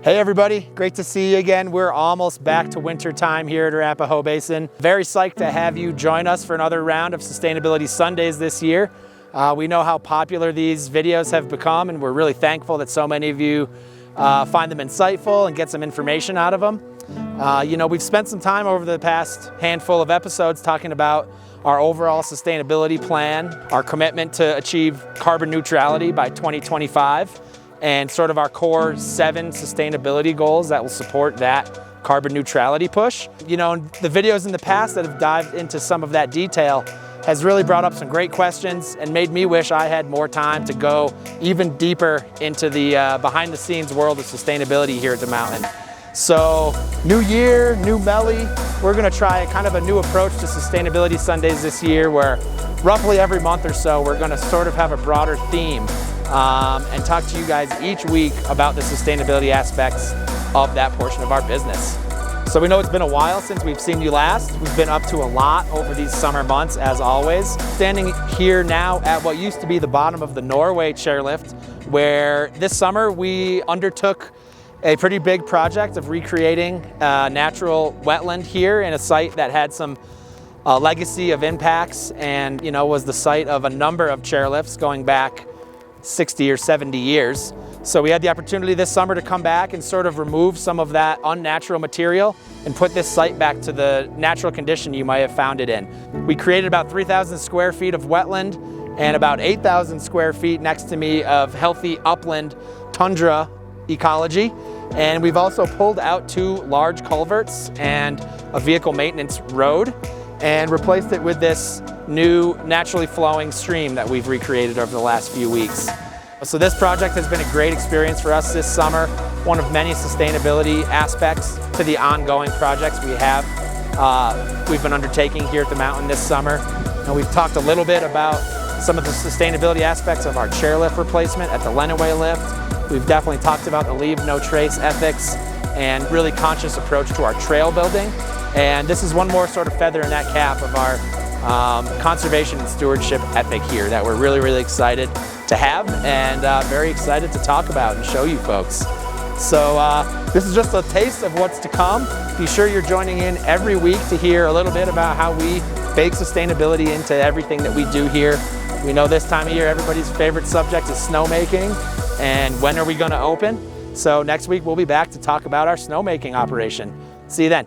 Hey everybody, great to see you again. We're almost back to winter time here at Arapahoe Basin. Very psyched to have you join us for another round of Sustainability Sundays this year. We know how popular these videos have become, and we're really thankful that so many of you find them insightful and get some information out of them. We've spent some time over the past handful of episodes talking about our overall sustainability plan, our commitment to achieve carbon neutrality by 2025, and sort of our core 7 sustainability goals that will support that carbon neutrality push. The videos in the past that have dived into some of that detail has really brought up some great questions and made me wish I had more time to go even deeper into the behind the scenes world of sustainability here at the mountain. So, new year, new Melly. We're gonna try kind of a new approach to Sustainability Sundays this year, where roughly every month or so, we're gonna sort of have a broader theme and talk to you guys each week about the sustainability aspects of that portion of our business. So we know it's been a while since we've seen you last. We've been up to a lot over these summer months, as always. Standing here now at what used to be the bottom of the Norway chairlift, where this summer we undertook a pretty big project of recreating a natural wetland here in a site that had some legacy of impacts and was the site of a number of chairlifts going back 60 or 70 years. So we had the opportunity this summer to come back and sort of remove some of that unnatural material and put this site back to the natural condition you might have found it in. We created about 3,000 square feet of wetland and about 8,000 square feet next to me of healthy upland tundra ecology. And we've also pulled out 2 large culverts and a vehicle maintenance road and replaced it with this new naturally flowing stream that we've recreated over the last few weeks. So this project has been a great experience for us this summer, one of many sustainability aspects to the ongoing projects we've been undertaking here at the mountain this summer. And we've talked a little bit about some of the sustainability aspects of our chairlift replacement at the Lenawee lift. We've definitely talked about the leave no trace ethics and really conscious approach to our trail building. And this is one more sort of feather in that cap of our conservation and stewardship ethic here that we're really, really excited to have and very excited to talk about and show you folks. So this is just a taste of what's to come. Be sure you're joining in every week to hear a little bit about how we bake sustainability into everything that we do here. We know this time of year everybody's favorite subject is snowmaking, and when are we going to open? So next week we'll be back to talk about our snowmaking operation. See you then.